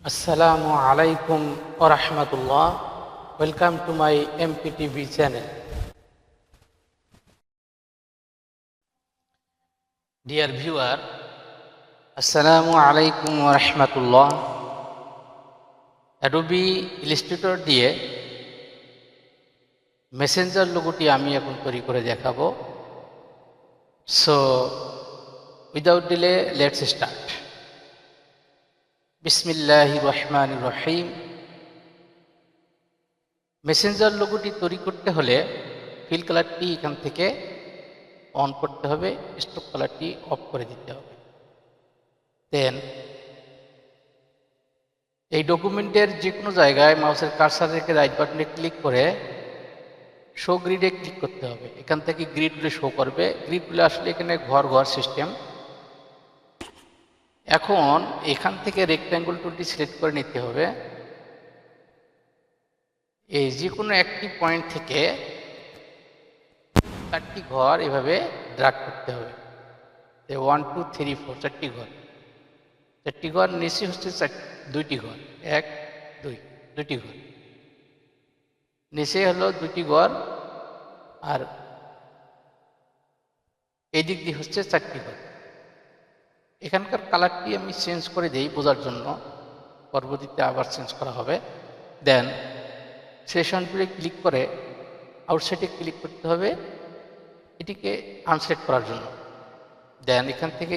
Assalamu alaikum wa rahmatullah. Welcome to my MPTV channel. Dear viewer, Assalamu alaikum wa rahmatullah. Adobe Illustrator দিয়ে Messenger লোগোটি আমি এখন তৈরি করে দেখাবো। So without delay, let's start. বিসমিল্লাহির রহমানির রহিম। মেসেঞ্জার লোগোটি তৈরি করতে হলে ফিল কালারটি এখান থেকে অন করতে হবে, স্ট্রোক কালারটি অফ করে দিতে হবে। দেন এই ডকুমেন্টের যে কোনো জায়গায় মাউসের কার্সার রেখে রাইট বাটনে ক্লিক করে শো গ্রিডে ক্লিক করতে হবে। এখান থেকে গ্রিডগুলো শো করবে। গ্রিডগুলো আসলে এখানে ঘর ঘর সিস্টেম। এখন এখান থেকে রেক্ট্যাঙ্গল টুলটি সিলেক্ট করে নিতে হবে। এই যে কোনো একটি পয়েন্ট থেকে 4টি ঘর এভাবে ড্র্যাগ করতে হবে। 1 2 3 4 4টি ঘর, 4টি ঘর নিচে হচ্ছে 2টি ঘর, 1 2 2টি ঘর নিচে হলো 2টি ঘর, আর এই দিক দিয়ে হচ্ছে 4টি ঘর। এখানকার কালারটি আমি চেঞ্জ করে দেই বোঝার জন্য, পরবর্তীতে আবার চেঞ্জ করা হবে। দেন সিলেকশন টুলে ক্লিক করে আউটসাইডে ক্লিক করতে হবে এটিকে আনসেট করার জন্য। দেন এখান থেকে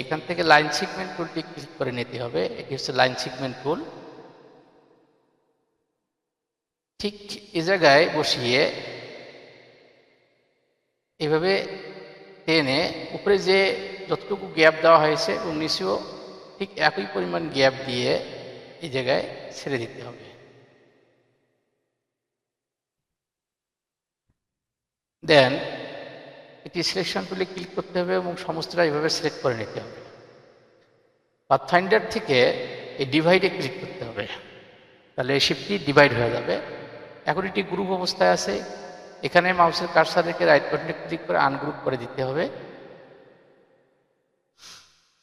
এখান থেকে লাইন সিগমেন্ট টুলটি ক্লিক করে নিতে হবে। এটি হচ্ছে লাইন সিগমেন্ট টুল। ঠিক এই জায়গায় বসিয়ে এভাবে টেনে উপরে যে যতটুকু গ্যাপ দেওয়া হয়েছে এবং নিচেও ঠিক একই পরিমাণ গ্যাপ দিয়ে এই জায়গায় ছেড়ে দিতে হবে। দেন এটি সিলেকশন টুলে ক্লিক করতে হবে এবং সমস্তটা এইভাবে সিলেক্ট করে নিতে হবে। পাথফাইন্ডার থেকে এই ডিভাইডে ক্লিক করতে হবে, তাহলে এই শিপটি ডিভাইড হয়ে যাবে। এখন এটি গ্রুপ অবস্থায় আছে। এখানে মাউসের কার্সার রেখে রাইট বাটনে ক্লিক করে আনগ্রুপ করে দিতে হবে।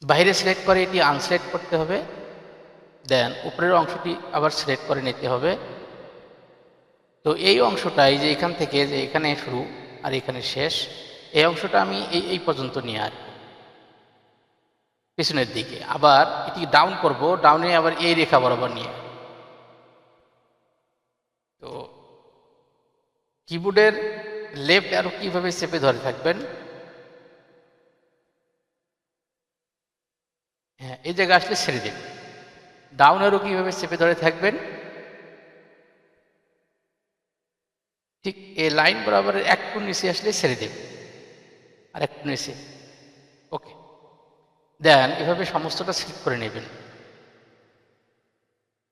বাইরে সিলেক্ট করে এটি আনসিলেক্ট করতে হবে। দেন উপরের অংশটি আবার সিলেক্ট করে নিতে হবে। তো এই অংশটাই যে এখান থেকে যে এখানে শুরু আর এখানে শেষ, এই অংশটা আমি এই পর্যন্ত নিয়ে আসবো পিছনের দিকে। আবার এটি ডাউন করব, ডাউনে আবার এই রেখা বরাবর নিয়ে। তো কিবোর্ডের লেফট অ্যারো কিভাবে চেপে ধরে থাকবেন, হ্যাঁ এই জায়গায় আসলে ছেড়ে দেবেন। ডাউন অ্যারো কিভাবে চেপে ধরে থাকবেন, ঠিক এই লাইন বরাবর একটু নিচে আসলে ছেড়ে দেবেন, আর একটু নিচে। ওকে, দেন এভাবে সমস্তটা সিলেক্ট করে নেবেন।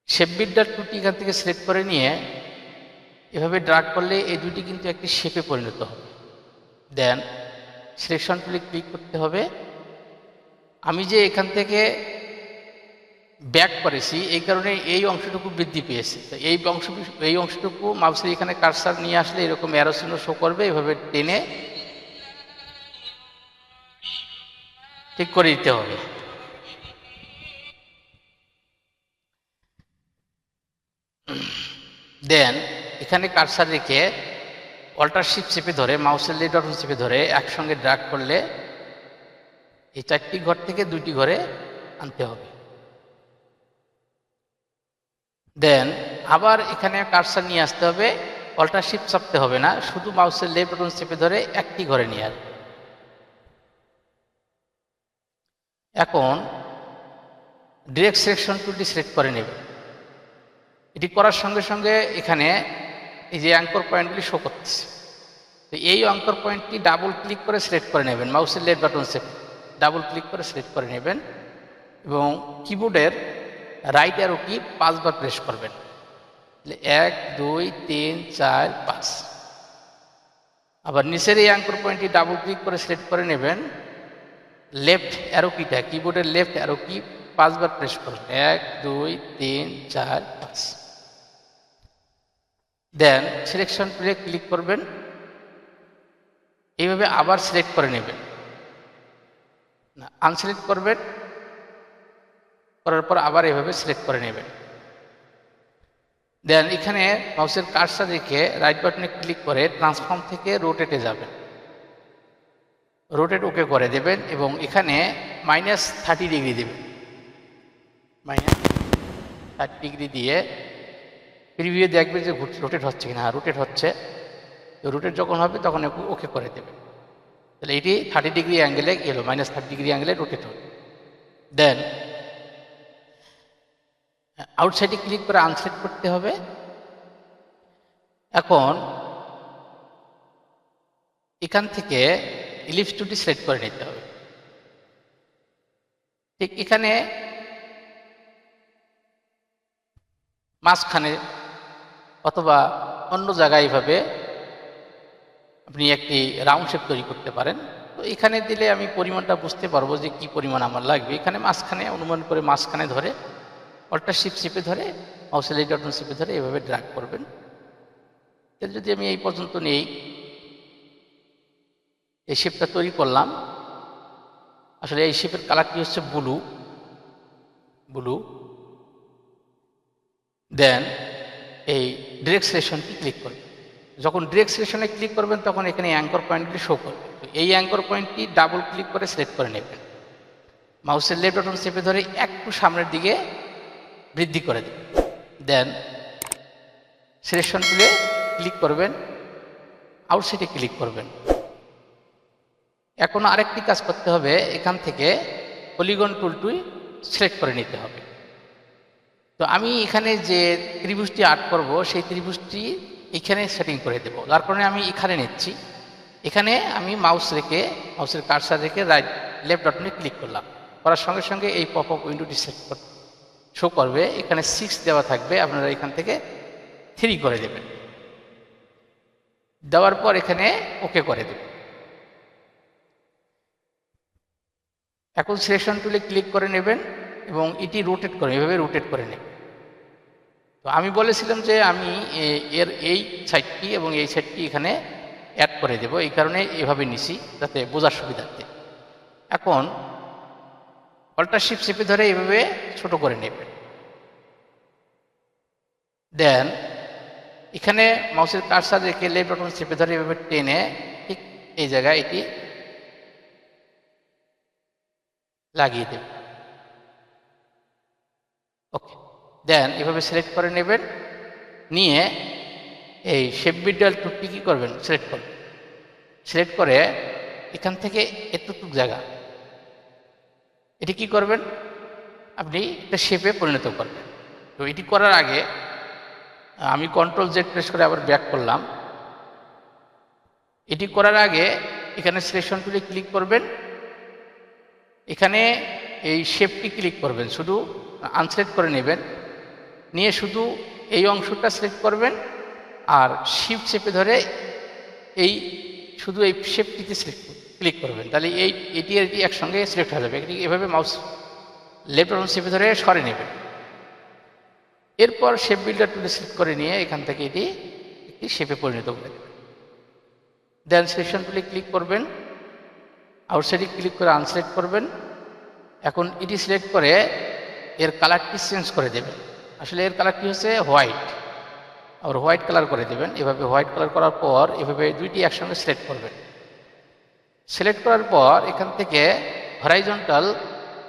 শেপ বিল্ডার টুলটি এখান থেকে সিলেক্ট করে নিয়ে এভাবে ড্র্যাগ করলে এই দুটি কিন্তু একটি শেপে পরিণত হবে। দেন সিলেকশন টুলে ক্লিক করতে হবে। আমি যে এখান থেকে ব্যাক করেছি এই কারণে এই অংশটুকু বৃদ্ধি পেয়েছে। তো এই অংশটুকু মাউসের এখানে কার্সার নিয়ে আসলে এরকম অ্যারো চিহ্ন শো করবে। এভাবে টেনে ঠিক করে দিতে হবে। দেন এখানে কার্সার রেখে অল্টার শিফট চেপে ধরে মাউসের লেফট বাটন চেপে ধরে একসঙ্গে ড্র্যাগ করলে এই 4টি ঘর থেকে 2টি ঘরে আনতে হবে। দেন আবার এখানে কার্সার নিয়ে আসতে হবে, অল্টার শিফট চাপতে হবে না, শুধু মাউসের লেফট বাটন চেপে ধরে একটি ঘরে নিয়ে আসবে। এখন ডিরেক্ট সিলেকশন টুলটি সিলেক্ট করে নেবে। এটি করার সঙ্গে সঙ্গে এখানে এই যে অ্যাঙ্কর পয়েন্টগুলি শো করতেছে। তো এই অ্যাঙ্কর পয়েন্টটি ডাবল ক্লিক করে সিলেক্ট করে নেবেন। মাউসের লেফট বাটন চেপে ডাবল ক্লিক করে সিলেক্ট করে নেবেন এবং কিবোর্ডের রাইট অ্যারো কি 5 বার প্রেস করবেন। 1 2 3 4 5। আবার নিচের এই অ্যাঙ্কর পয়েন্টটি ডাবল ক্লিক করে সিলেক্ট করে নেবেন। লেফট অ্যারো কিটা কিবোর্ডের লেফট অ্যারো কি 5 বার প্রেস করবেন। 1 2 3 4 5। দেন সিলেকশন টুলে ক্লিক করবেন। এইভাবে আবার সিলেক্ট করে নেবেন, না আনসিলেক্ট করবেন। করার পর আবার এভাবে সিলেক্ট করে নেবেন। দেন এখানে মাউসের কার্সর রেখে রাইট বাটনে ক্লিক করে ট্রান্সফর্ম থেকে রোটেটে যাবেন, রোটেট ওকে করে দেবেন এবং এখানে -30 ডিগ্রি দেবেন। -30 ডিগ্রি দিয়ে প্রিভিউ দেখবে যে রোটেট হচ্ছে কিনা। রোটেট হচ্ছে, তো রোটেট যখন হবে তখন ওকে করে দেবেন। তাহলে এটি 30 ডিগ্রি অ্যাঙ্গেলে এলো, -30 ডিগ্রি অ্যাঙ্গেলে রোটেট হবে। দেন আউটসাইডে ক্লিক করে আনসেট করতে হবে। এখন এখান থেকে ইলিপস টুলটি সিলেক্ট করে নিতে হবে। ঠিক এখানে মাঝখানে অথবা অন্য জায়গায় এইভাবে আপনি একটি রাউন্ড শেপ তৈরি করতে পারেন। তো এখানে দিলে আমি পরিমাণটা বুঝতে পারবো যে কি পরিমাণ আমার লাগবে। এখানে মাঝখানে অনুমান করে মাঝখানে ধরে অল্টার শিফট চেপে ধরে মাউসের লেফট বাটন চেপে ধরে এভাবে ড্র্যাগ করবেন। যদি আমি এই পর্যন্ত নেই, এই শেপটা তৈরি করলাম। আসলে এই শেপের কালারটি হচ্ছে ব্লু। দেন এই ডিরেক্ট সিলেকশনটি ক্লিক করবেন। যখন ডিরেক্ট সিলেকশনে ক্লিক করবেন তখন এখানে অ্যাঙ্কর পয়েন্টগুলি শো করবে। তো এই অ্যাঙ্কর পয়েন্টটি ডাবল ক্লিক করে সিলেক্ট করে নেবেন। মাউসের লেফট বাটন চেপে ধরে একটু সামনের দিকে বৃদ্ধি করে দেবেন। দেন সিলেকশন টুলে ক্লিক করবেন, আউটসাইডে ক্লিক করবেন। এখন আরেকটি কাজ করতে হবে, এখান থেকে পলিগন টুলটি সিলেক্ট করে নিতে হবে। তো আমি এখানে যে ত্রিভুজটি আর্ট করব সেই ত্রিভুজটি এখানে সেটিং করে দেব। যার কারণে আমি এখানে নিচ্ছি। এখানে আমি মাউসের কার্সার রেখে লেফট বাটনে ক্লিক করলাম। করার সঙ্গে সঙ্গে এই পপ আপ উইন্ডোটি শো করবে। এখানে 6 দেওয়া থাকবে, আপনারা এখান থেকে 3 করে দেবেন। দেওয়ার পর এখানে ওকে করে দেবেন। এখন সিলেকশন টুলে ক্লিক করে নেবেন এবং এটি রোটেট করে এভাবে রোটেট করে নেবেন। তো আমি বলেছিলাম যে আমি এর এই সাইডটি এবং এই সাইডটি এখানে অ্যাড করে দেব, এই কারণে এভাবে নিছি যাতে বোঝার সুবিধার্থে। এখন অল্টার শিফট চেপে ধরে এভাবে ছোট করে নেবেন। দেন এখানে মাউসের কার্সার রেখে লেফট বাটন চেপে ধরে এভাবে টেনে ঠিক এই জায়গায় এটি লাগিয়ে দেবেন। ওকে, দেন এভাবে সিলেক্ট করে নেবেন। নিয়ে এই শেপ বিডল টুলটি কী করবেন, সিলেক্ট করবেন। সিলেক্ট করে এখান থেকে এতটুকু জায়গা এটি কি করবেন, আপনি একটা শেপে পরিণত করবেন। তো এটি করার আগে আমি কন্ট্রোল জেড প্রেস করে আবার ব্যাক করলাম। এটি করার আগে এখানে সিলেকশন টুলে ক্লিক করবেন। এখানে এই শেপটি ক্লিক করবেন, শুধু আনসিলেক্ট করে নেবেন। নিয়ে শুধু এই অংশটা সিলেক্ট করবেন আর শিফট চেপে ধরে এই শুধু এই শেপটিতে ক্লিক করবেন। তাহলে এটি একসঙ্গে সিলেক্ট হয়ে যাবে। এটি এভাবে মাউস লেফট বাটন চেপে ধরে সরে নেবেন। এরপর শেপ বিল্ডার টুলে সিলেক্ট করে নিয়ে এখান থেকে এটি একটি শেপে পরিণত করে দেবেন। দেন সিলেকশন টুলে ক্লিক করবেন, আউটসাইডে ক্লিক করে আনসিলেক্ট করবেন। এখন এটি সিলেক্ট করে এর কালারটি চেঞ্জ করে দেবেন। আসলে এর কালারটি হচ্ছে হোয়াইট, আর হোয়াইট কালার করে দেবেন। এভাবে হোয়াইট কালার করার পর এভাবে দুইটি একসঙ্গে সিলেক্ট করবেন। সিলেক্ট করার পর এখান থেকে হরাইজন্টাল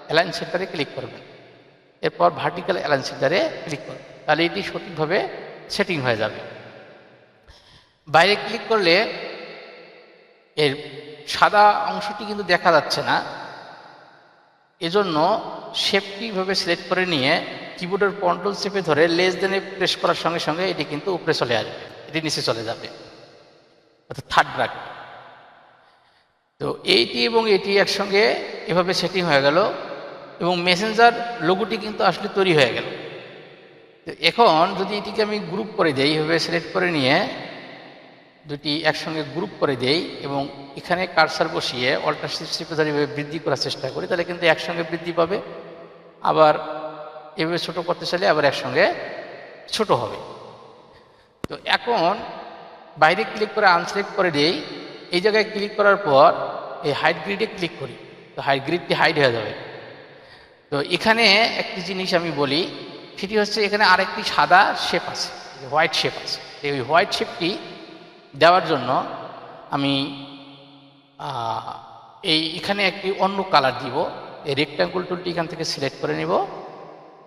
অ্যালাইন সেন্টারে ক্লিক করবেন। এরপর ভার্টিক্যাল অ্যালাইন সেন্টারে ক্লিক করবেন। তাহলে এটি সঠিকভাবে সেটিং হয়ে যাবে। বাইরে ক্লিক করলে এর সাদা অংশটি কিন্তু দেখা যাচ্ছে না, এজন্য শেপটি ভাবে সিলেক্ট করে নিয়ে কিবোর্ডের কন্ট্রোল চেপে ধরে লেস দেনে প্রেস করার সঙ্গে সঙ্গে এটি কিন্তু উপরে চলে আসবে, এটি নিচে চলে যাবে, অর্থাৎ থার্ড রাখবে। তো এইটি এবং এটি একসঙ্গে এভাবে সেটিং হয়ে গেল এবং মেসেঞ্জার লোগোটি কিন্তু আসলে তৈরি হয়ে গেল। তো এখন যদি এটিকে আমি গ্রুপ করে দেই, এইভাবে সিলেক্ট করে নিয়ে দুটি একসঙ্গে গ্রুপ করে দেই এবং এখানে কার্সার বসিয়ে অল্টার শিফট চেপে ধরে এভাবে বৃদ্ধি করার চেষ্টা করি, তাহলে কিন্তু একসঙ্গে বৃদ্ধি পাবে। আবার এভাবে ছোট করতে চাইলে আবার একসঙ্গে ছোট হবে। তো এখন বাইরে ক্লিক করে আনসিলেক্ট করে দেই। এই জায়গায় ক্লিক করার পর এই হাইড গ্রিডে ক্লিক করি, তো হাইড গ্রিডটি হাইড হয়ে যাবে। তো তো এখানে একটি জিনিস আমি বলি, সেটি হচ্ছে এখানে আরেকটি সাদা শেপ আছে, হোয়াইট শেপ আছে। এই হোয়াইট শেপটি দেওয়ার জন্য আমি এখানে একটি অন্য কালার দিব। এই রেক্ট্যাঙ্গুল টুলটি এখান থেকে সিলেক্ট করে নিব,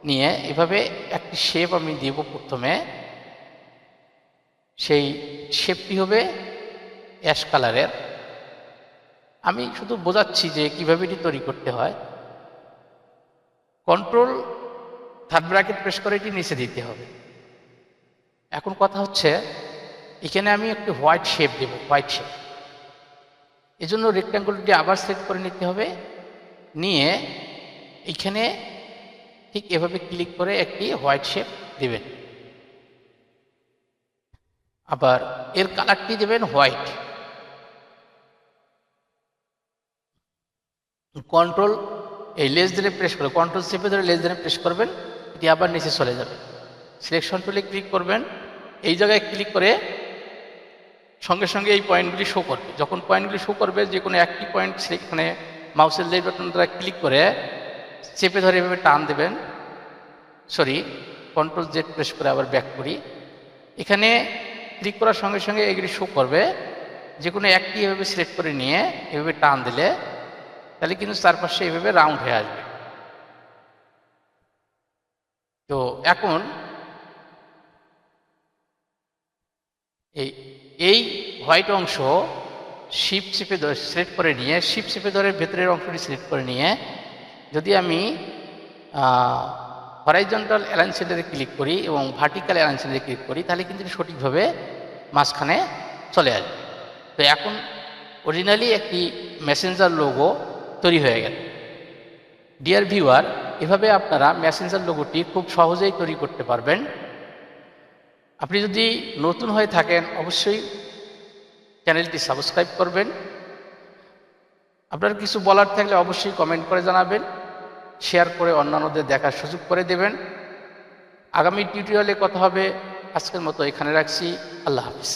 নিয়ে এভাবে একটি শেপ আমি দিব প্রথমে। সেই শেপটি হবে অ্যাশ কালারের। আমি শুধু বোঝাচ্ছি যে কীভাবে এটি তৈরি করতে হয়। কন্ট্রোল থার্ড ব্র্যাকেট প্রেস করে এটি নিচে দিতে হবে। এখন কথা হচ্ছে এখানে আমি একটি হোয়াইট শেপ দেব, হোয়াইট শেপ। এজন্য রেক্ট্যাঙ্গুলটি আবার সিলেক্ট করে নিতে হবে, নিয়ে এইখানে ঠিক এভাবে ক্লিক করে একটি হোয়াইট শেপ দেবেন। আবার এর কালারটি দেবেন হোয়াইট। কন্ট্রোল এই লেস ধরে প্রেস করে, কন্ট্রোল চেপে ধরে লেস ধরে প্রেস করবেন, এটি আবার নিচে চলে যাবে। সিলেকশন টুলে ক্লিক করবেন, এই জায়গায় ক্লিক করে সঙ্গে সঙ্গে এই পয়েন্টগুলি শো করবে। যখন পয়েন্টগুলি শো করবে, যে কোনো একটি পয়েন্ট সেখানে মাউসের লেফট বাটন দ্বারা ক্লিক করে চেপে ধরে এভাবে টান দেবেন। কন্ট্রোল জেড প্রেস করে আবার ব্যাক করি। এখানে ক্লিক করার সঙ্গে সঙ্গে এগুলি শো করবে। যে কোনো একটি এভাবে সিলেক্ট করে নিয়ে এভাবে টান দিলে তাহলে কিন্তু চারপাশে এভাবে রাউন্ড হয়ে আসবে। তো এখন এই হোয়াইট অংশ শিফট চেপে ধরে সিলেক্ট করে নিয়ে, শিফট চেপে ধরে ভেতরের অংশটি সিলেক্ট করে নিয়ে যদি আমি হরাইজন্টাল অ্যালাইন সেন্টারে ক্লিক করি এবং ভার্টিক্যাল অ্যালাইন সেন্টারে ক্লিক করি, তাহলে কিন্তু সঠিকভাবে মাঝখানে চলে আসবে। তো এখন অরিজিনালি একটি মেসেঞ্জার লোগো তৈরি হয়ে গেল। ডিয়ার ভিউয়ার, এভাবে আপনারা মেসেঞ্জার লোগোটি খুব সহজেই তৈরি করতে পারবেন। আপনি যদি নতুন হয়ে থাকেন অবশ্যই চ্যানেলটি সাবস্ক্রাইব করবেন। আপনার কিছু বলার থাকলে অবশ্যই কমেন্ট করে জানাবেন, শেয়ার করে অন্যান্যদের দেখার সুযোগ করে দেবেন। আগামী টিউটোরিয়ালে কথা হবে। আজকের মতো এখানে রাখছি। আল্লাহ হাফিজ।